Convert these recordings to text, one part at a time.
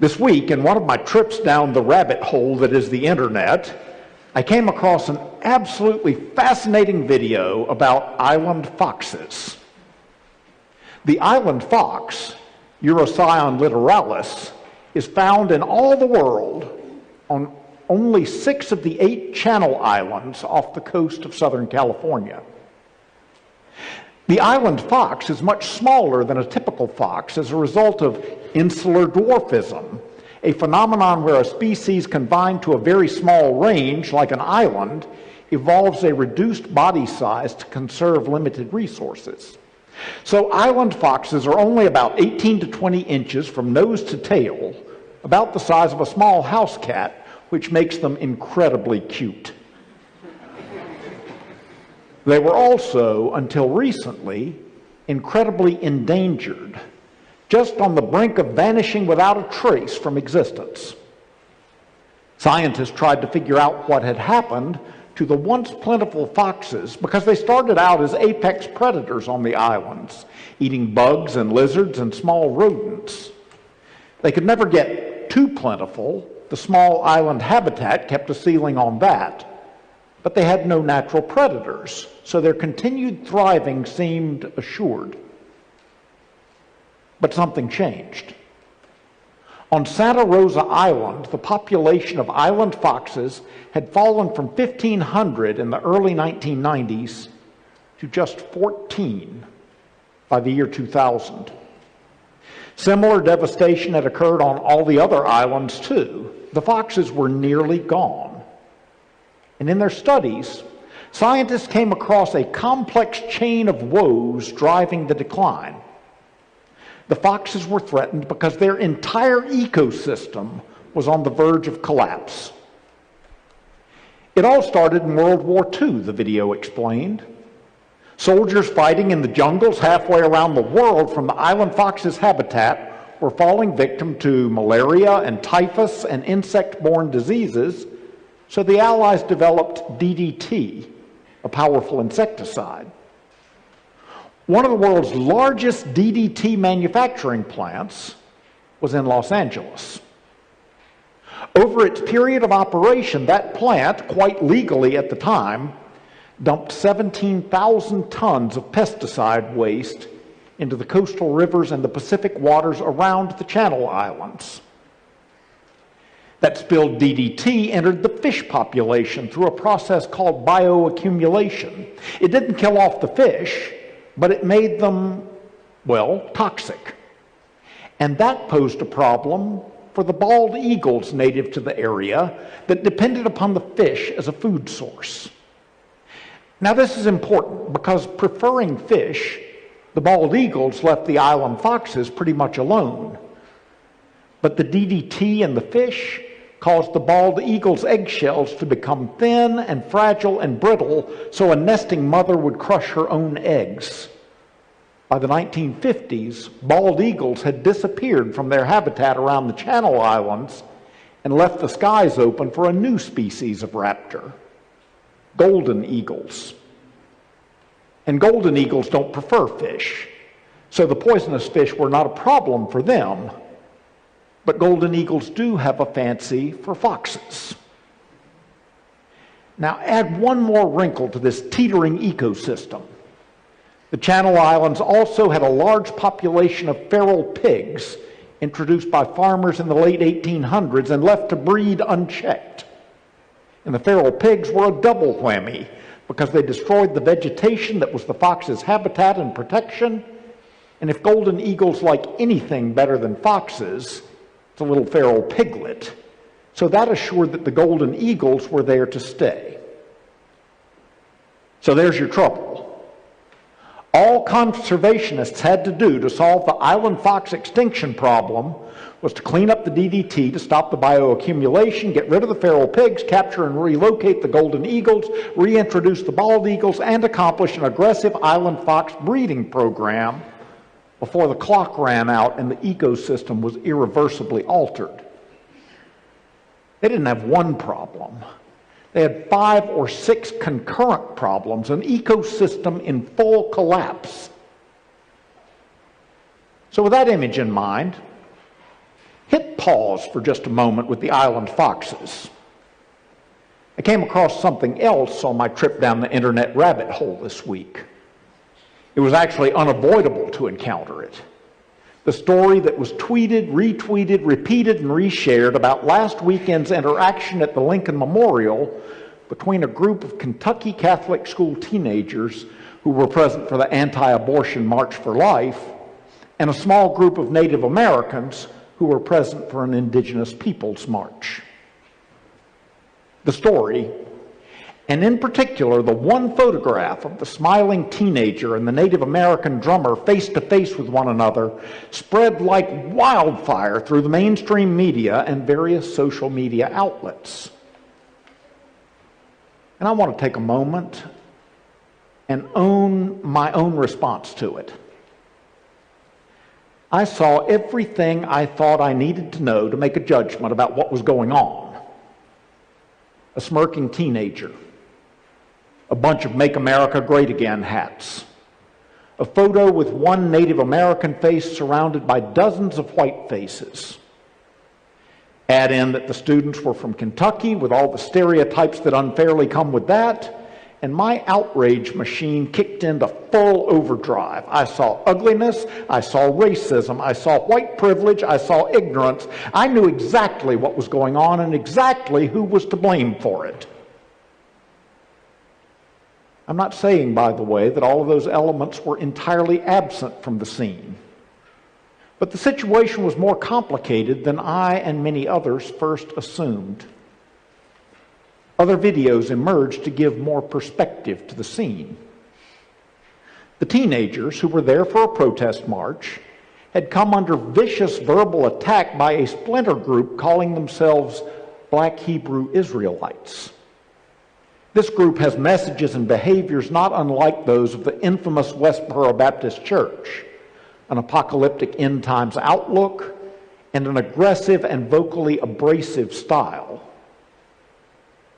This week, in one of my trips down the rabbit hole that is the internet, I came across an absolutely fascinating video about island foxes. The island fox, Urocyon littoralis, is found in all the world on only 6 of the 8 Channel Islands off the coast of Southern California. The island fox is much smaller than a typical fox as a result of insular dwarfism, a phenomenon where a species confined to a very small range, like an island, evolves a reduced body size to conserve limited resources. So island foxes are only about 18 to 20 inches from nose to tail, about the size of a small house cat, which makes them incredibly cute. They were also, until recently, incredibly endangered, just on the brink of vanishing without a trace from existence. Scientists tried to figure out what had happened to the once plentiful foxes because they started out as apex predators on the islands, eating bugs and lizards and small rodents. They could never get too plentiful. The small island habitat kept a ceiling on that. But they had no natural predators, so their continued thriving seemed assured. But something changed. On Santa Rosa Island, the population of island foxes had fallen from 1,500 in the early 1990s to just 14 by the year 2000. Similar devastation had occurred on all the other islands too. The foxes were nearly gone. And in their studies, scientists came across a complex chain of woes driving the decline. The foxes were threatened because their entire ecosystem was on the verge of collapse. It all started in World War II, the video explained. Soldiers fighting in the jungles halfway around the world from the island fox's habitat were falling victim to malaria and typhus and insect-borne diseases, so the Allies developed DDT, a powerful insecticide. One of the world's largest DDT manufacturing plants was in Los Angeles. Over its period of operation, that plant, quite legally at the time, dumped 17,000 tons of pesticide waste into the coastal rivers and the Pacific waters around the Channel Islands. That spilled DDT entered the fish population through a process called bioaccumulation. It didn't kill off the fish, but it made them, well, toxic. And that posed a problem for the bald eagles native to the area that depended upon the fish as a food source. Now this is important because preferring fish, the bald eagles left the island foxes pretty much alone. But the DDT in the fish caused the bald eagle's eggshells to become thin and fragile and brittle, so a nesting mother would crush her own eggs. By the 1950s, bald eagles had disappeared from their habitat around the Channel Islands and left the skies open for a new species of raptor, golden eagles. And golden eagles don't prefer fish, so the poisonous fish were not a problem for them. But golden eagles do have a fancy for foxes. Now add one more wrinkle to this teetering ecosystem. The Channel Islands also had a large population of feral pigs introduced by farmers in the late 1800s and left to breed unchecked. And the feral pigs were a double whammy because they destroyed the vegetation that was the fox's habitat and protection. And if golden eagles like anything better than foxes, it's a little feral piglet. So that assured that the golden eagles were there to stay. So there's your trouble. All conservationists had to do to solve the island fox extinction problem was to clean up the DDT to stop the bioaccumulation, get rid of the feral pigs, capture and relocate the golden eagles, reintroduce the bald eagles, and accomplish an aggressive island fox breeding program before the clock ran out and the ecosystem was irreversibly altered. They didn't have one problem. They had 5 or 6 concurrent problems, an ecosystem in full collapse. So with that image in mind, hit pause for just a moment with the island foxes. I came across something else on my trip down the internet rabbit hole this week. It was actually unavoidable to encounter it. The story that was tweeted, retweeted, repeated, and reshared about last weekend's interaction at the Lincoln Memorial between a group of Kentucky Catholic school teenagers who were present for the anti-abortion March for Life and a small group of Native Americans who were present for an Indigenous Peoples March. The story, and in particular the one photograph of the smiling teenager and the Native American drummer face to face with one another, spread like wildfire through the mainstream media and various social media outlets. And I want to take a moment and own my own response to it. I saw everything I thought I needed to know to make a judgment about what was going on. A smirking teenager, a bunch of Make America Great Again hats, a photo with one Native American face surrounded by dozens of white faces. Add in that the students were from Kentucky with all the stereotypes that unfairly come with that, and my outrage machine kicked into full overdrive. I saw ugliness, I saw racism, I saw white privilege, I saw ignorance. I knew exactly what was going on and exactly who was to blame for it. I'm not saying, by the way, that all of those elements were entirely absent from the scene. But the situation was more complicated than I and many others first assumed. Other videos emerged to give more perspective to the scene. The teenagers who were there for a protest march had come under vicious verbal attack by a splinter group calling themselves Black Hebrew Israelites. This group has messages and behaviors not unlike those of the infamous Westboro Baptist Church, an apocalyptic end times outlook, and an aggressive and vocally abrasive style.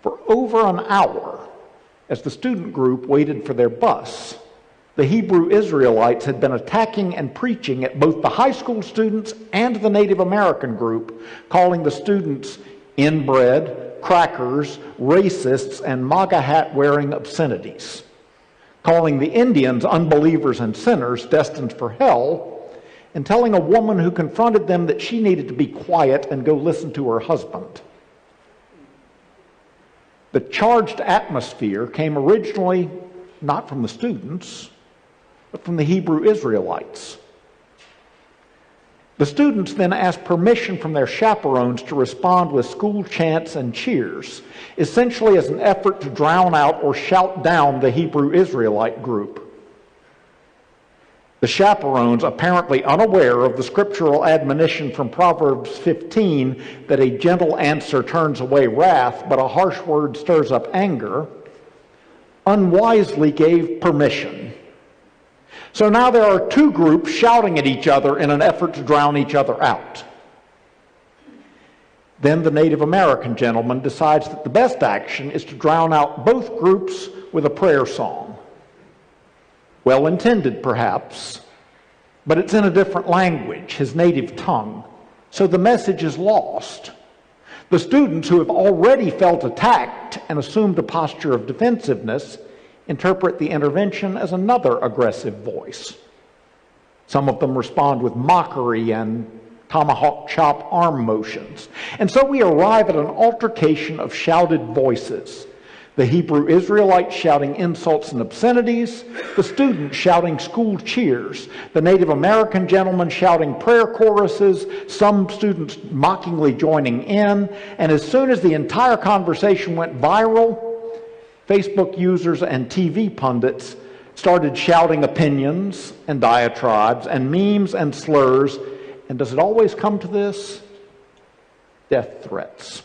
For over an hour, as the student group waited for their bus, the Hebrew Israelites had been attacking and preaching at both the high school students and the Native American group, calling the students inbred, crackers, racists, and MAGA hat-wearing obscenities, calling the Indians unbelievers and sinners destined for hell, and telling a woman who confronted them that she needed to be quiet and go listen to her husband. The charged atmosphere came originally not from the students, but from the Hebrew Israelites. The students then asked permission from their chaperones to respond with school chants and cheers, essentially as an effort to drown out or shout down the Hebrew Israelite group. The chaperones, apparently unaware of the scriptural admonition from Proverbs 15 that a gentle answer turns away wrath, but a harsh word stirs up anger, unwisely gave permission. So now there are two groups shouting at each other in an effort to drown each other out. Then the Native American gentleman decides that the best action is to drown out both groups with a prayer song. Well-intended, perhaps, but it's in a different language, his native tongue, so the message is lost. The students who have already felt attacked and assumed a posture of defensiveness interpret the intervention as another aggressive voice. Some of them respond with mockery and tomahawk chop arm motions. And so we arrive at an altercation of shouted voices. The Hebrew Israelites shouting insults and obscenities, the students shouting school cheers, the Native American gentleman shouting prayer choruses, some students mockingly joining in, and as soon as the entire conversation went viral, Facebook users and TV pundits started shouting opinions and diatribes and memes and slurs, and does it always come to this? Death threats.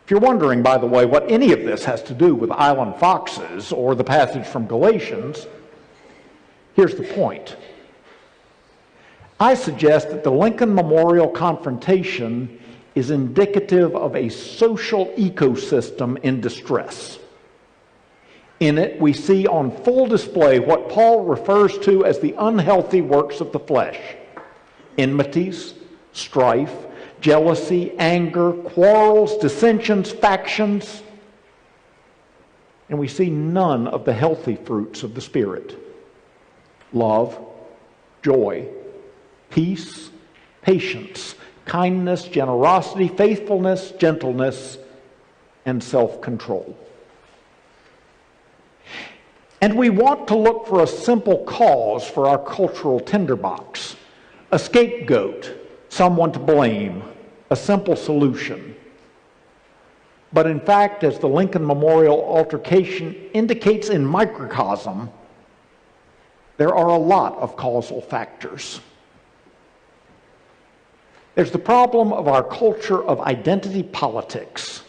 If you're wondering, by the way, what any of this has to do with island foxes or the passage from Galatians, here's the point. I suggest that the Lincoln Memorial confrontation is indicative of a social ecosystem in distress. In it, we see on full display what Paul refers to as the unhealthy works of the flesh. enmities, strife, jealousy, anger, quarrels, dissensions, factions. And we see none of the healthy fruits of the Spirit: love, joy, peace, patience, kindness, generosity, faithfulness, gentleness, and self-control. And we want to look for a simple cause for our cultural tinderbox, a scapegoat, someone to blame, a simple solution. But in fact, as the Lincoln Memorial altercation indicates in microcosm, there are a lot of causal factors. There's the problem of our culture of identity politics.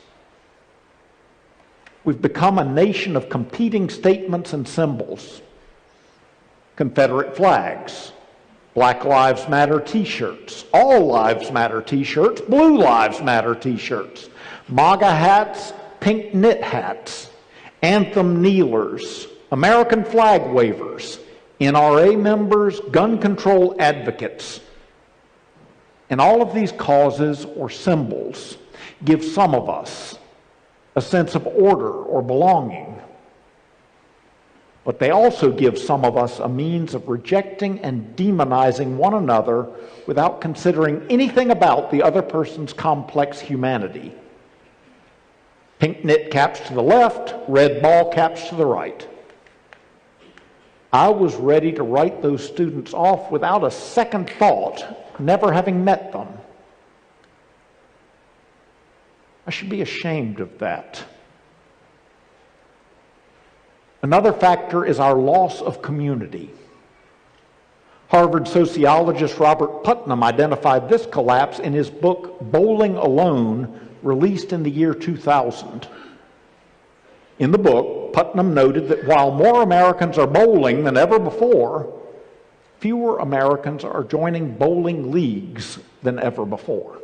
We've become a nation of competing statements and symbols. Confederate flags, Black Lives Matter t-shirts, All Lives Matter t-shirts, Blue Lives Matter t-shirts, MAGA hats, pink knit hats, anthem kneelers, American flag wavers, NRA members, gun control advocates. And all of these causes or symbols give some of us a sense of order or belonging. But they also give some of us a means of rejecting and demonizing one another without considering anything about the other person's complex humanity. Pink knit caps to the left, red ball caps to the right. I was ready to write those students off without a second thought, never having met them. I should be ashamed of that. Another factor is our loss of community. Harvard sociologist Robert Putnam identified this collapse in his book, Bowling Alone, released in the year 2000. In the book, Putnam noted that while more Americans are bowling than ever before, fewer Americans are joining bowling leagues than ever before.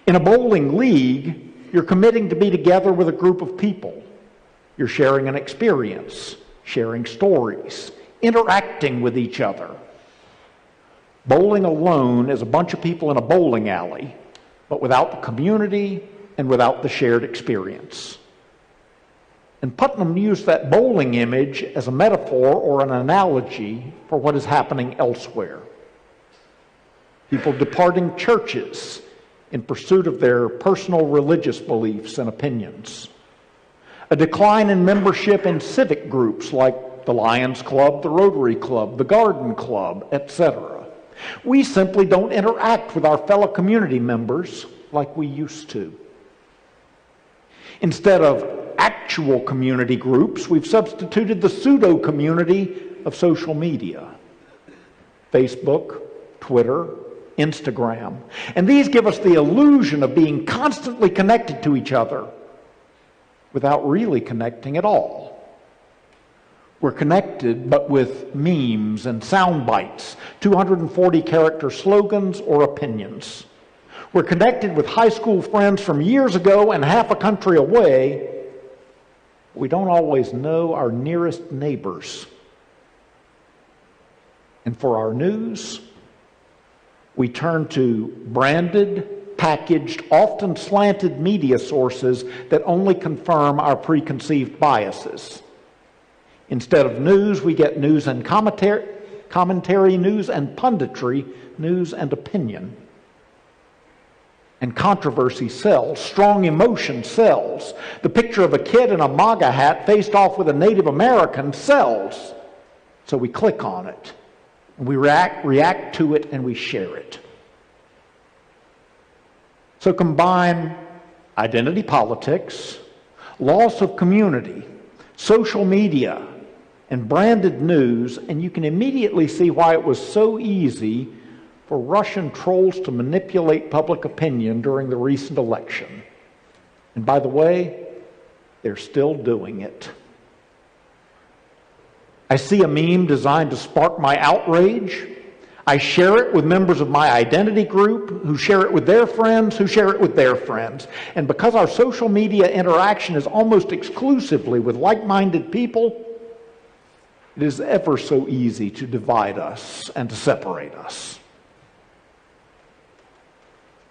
In a bowling league, you're committing to be together with a group of people. You're sharing an experience, sharing stories, interacting with each other. Bowling alone is a bunch of people in a bowling alley, but without the community and without the shared experience. And Putnam used that bowling image as a metaphor or an analogy for what is happening elsewhere. People departing churches in pursuit of their personal religious beliefs and opinions. A decline in membership in civic groups like the Lions Club, the Rotary Club, the Garden Club, etc. We simply don't interact with our fellow community members like we used to. Instead of actual community groups, we've substituted the pseudo-community of social media. Facebook, Twitter, Instagram. And these give us the illusion of being constantly connected to each other without really connecting at all. We're connected, but with memes and sound bites, 240-character slogans or opinions. We're connected with high school friends from years ago and half a country away. We don't always know our nearest neighbors. And for our news, we turn to branded, packaged, often slanted media sources that only confirm our preconceived biases. Instead of news, we get news and commentary, news and punditry, news and opinion. And controversy sells. Strong emotion sells. The picture of a kid in a MAGA hat faced off with a Native American sells. So we click on it. And we react to it, and we share it. So combine identity politics, loss of community, social media, and branded news, and you can immediately see why it was so easy for Russian trolls to manipulate public opinion during the recent election. And by the way, they're still doing it. I see a meme designed to spark my outrage. I share it with members of my identity group who share it with their friends, who share it with their friends. And because our social media interaction is almost exclusively with like-minded people, it is ever so easy to divide us and to separate us.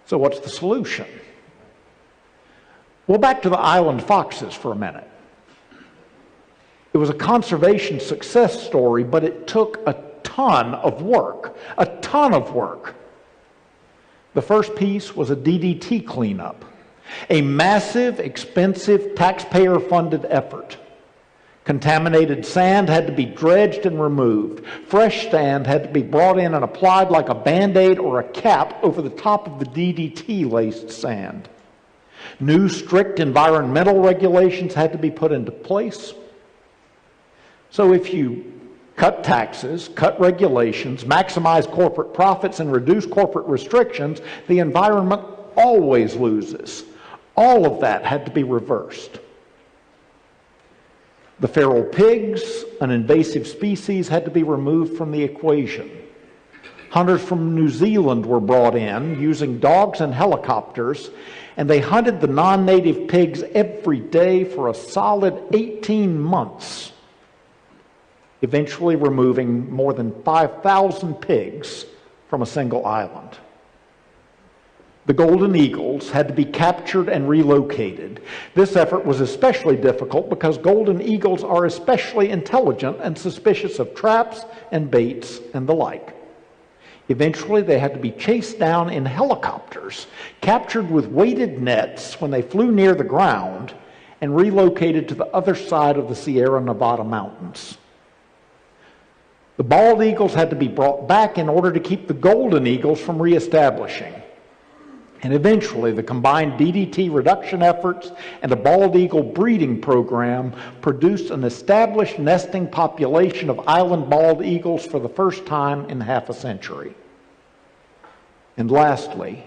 So what's the solution? Well, back to the island foxes for a minute. It was a conservation success story, but it took a ton of work. A ton of work. The first piece was a DDT cleanup. A massive, expensive, taxpayer-funded effort. Contaminated sand had to be dredged and removed. Fresh sand had to be brought in and applied like a Band-Aid or a cap over the top of the DDT-laced sand. New strict environmental regulations had to be put into place. So if you cut taxes, cut regulations, maximize corporate profits, and reduce corporate restrictions, the environment always loses. All of that had to be reversed. The feral pigs, an invasive species, had to be removed from the equation. Hunters from New Zealand were brought in using dogs and helicopters, and they hunted the non-native pigs every day for a solid 18 months, eventually removing more than 5,000 pigs from a single island. The golden eagles had to be captured and relocated. This effort was especially difficult because golden eagles are especially intelligent and suspicious of traps and baits and the like. Eventually, they had to be chased down in helicopters, captured with weighted nets when they flew near the ground, and relocated to the other side of the Sierra Nevada mountains. The bald eagles had to be brought back in order to keep the golden eagles from reestablishing. And eventually, the combined DDT reduction efforts and a bald eagle breeding program produced an established nesting population of island bald eagles for the first time in half a century. And lastly,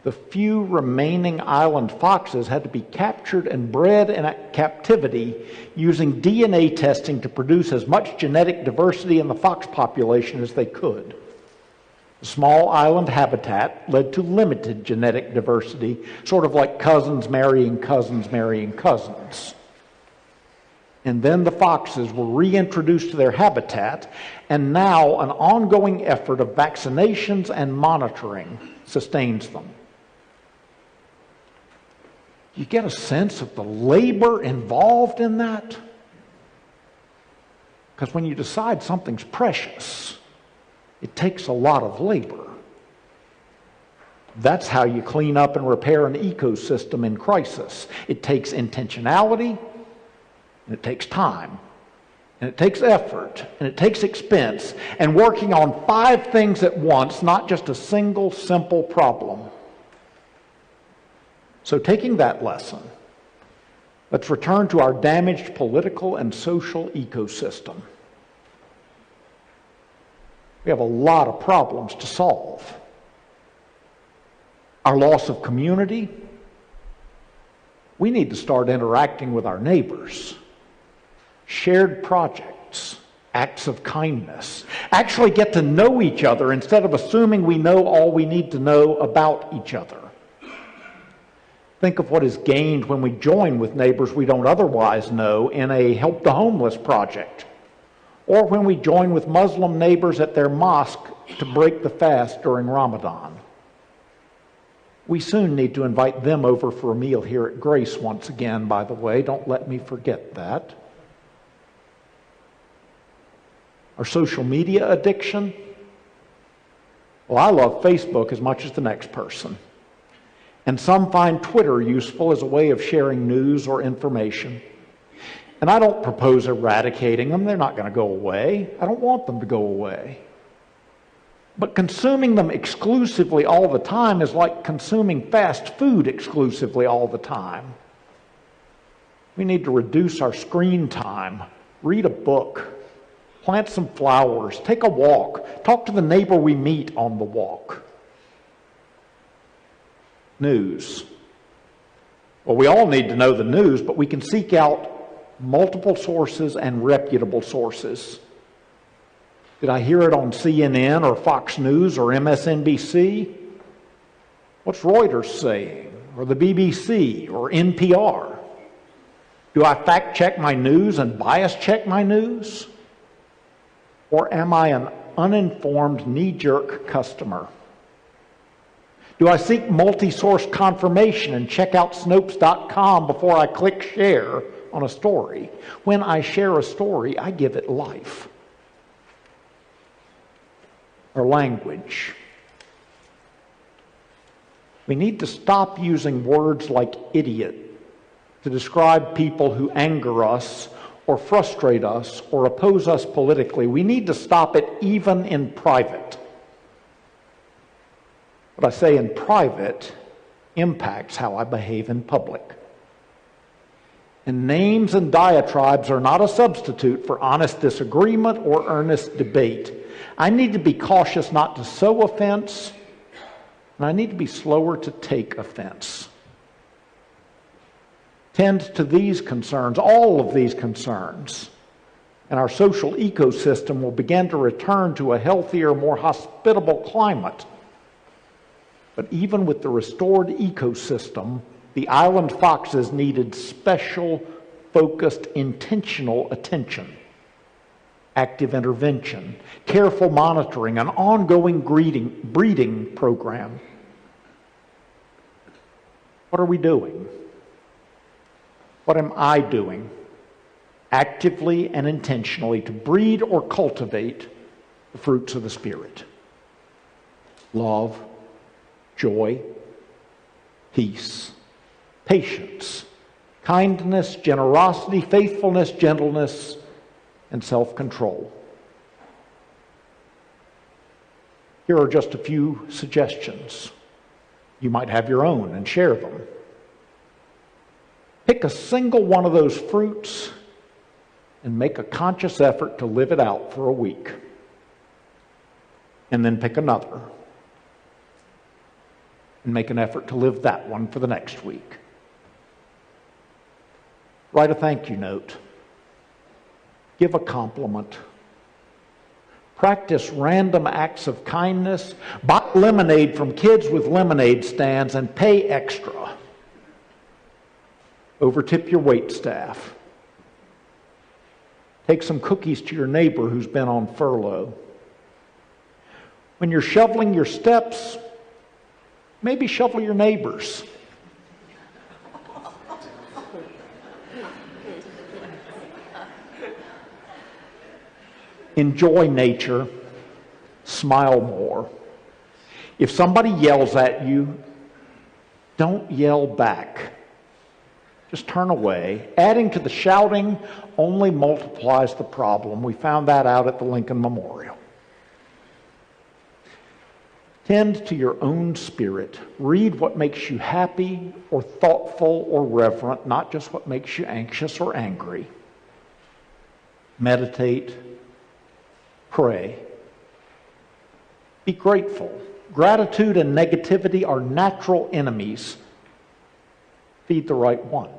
the few remaining island foxes had to be captured and bred in captivity using DNA testing to produce as much genetic diversity in the fox population as they could. The small island habitat led to limited genetic diversity, sort of like cousins marrying cousins marrying cousins. And then the foxes were reintroduced to their habitat, and now an ongoing effort of vaccinations and monitoring sustains them. You get a sense of the labor involved in that? Because when you decide something's precious, it takes a lot of labor. That's how you clean up and repair an ecosystem in crisis. It takes intentionality, and it takes time, and it takes effort, and it takes expense, and working on 5 things at once, not just a single simple problem. So taking that lesson, let's return to our damaged political and social ecosystem. We have a lot of problems to solve. Our loss of community. We need to start interacting with our neighbors. Shared projects, acts of kindness. Actually get to know each other instead of assuming we know all we need to know about each other. Think of what is gained when we join with neighbors we don't otherwise know in a Help the Homeless project, or when we join with Muslim neighbors at their mosque to break the fast during Ramadan. We soon need to invite them over for a meal here at Grace once again, by the way. Don't let me forget that. Our social media addiction. Well, I love Facebook as much as the next person. And some find Twitter useful as a way of sharing news or information. And I don't propose eradicating them. They're not going to go away. I don't want them to go away. But consuming them exclusively all the time is like consuming fast food exclusively all the time. We need to reduce our screen time, read a book, plant some flowers, take a walk, talk to the neighbor we meet on the walk. News. Well, we all need to know the news, but we can seek out multiple sources and reputable sources. Did I hear it on CNN or Fox News or MSNBC? What's Reuters saying? Or the BBC or NPR? Do I fact check my news and bias check my news? Or am I an uninformed knee-jerk customer? Do I seek multi-source confirmation and check out Snopes.com before I click share on a story? When I share a story, I give it life. Or language. We need to stop using words like idiot to describe people who anger us or frustrate us or oppose us politically. We need to stop it even in private. What I say in private impacts how I behave in public. And names and diatribes are not a substitute for honest disagreement or earnest debate. I need to be cautious not to sow offense, and I need to be slower to take offense. Tend to these concerns, all of these concerns, and our social ecosystem will begin to return to a healthier, more hospitable climate. But even with the restored ecosystem, the island foxes needed special, focused, intentional attention, active intervention, careful monitoring, an ongoing breeding program. What are we doing? What am I doing actively and intentionally to breed or cultivate the fruits of the Spirit? Love, joy, peace, patience, kindness, generosity, faithfulness, gentleness, and self-control. Here are just a few suggestions. You might have your own and share them. Pick a single one of those fruits and make a conscious effort to live it out for a week. And then pick another and make an effort to live that one for the next week. Write a thank you note. Give a compliment. Practice random acts of kindness. Buy lemonade from kids with lemonade stands and pay extra. Overtip your wait staff. Take some cookies to your neighbor who's been on furlough. When you're shoveling your steps, maybe shovel your neighbors. Enjoy nature. Smile more. If somebody yells at you, don't yell back. Just turn away. Adding to the shouting only multiplies the problem. We found that out at the Lincoln Memorial. Tend to your own spirit. Read what makes you happy or thoughtful or reverent, not just what makes you anxious or angry. Meditate. Pray. Be grateful. Gratitude and negativity are natural enemies. Feed the right one.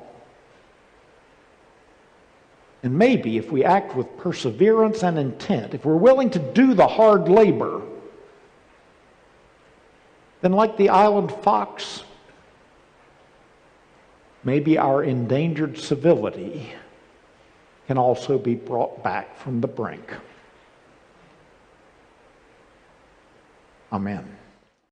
And maybe if we act with perseverance and intent, if we're willing to do the hard labor, then like the island fox, maybe our endangered civility can also be brought back from the brink. Amen.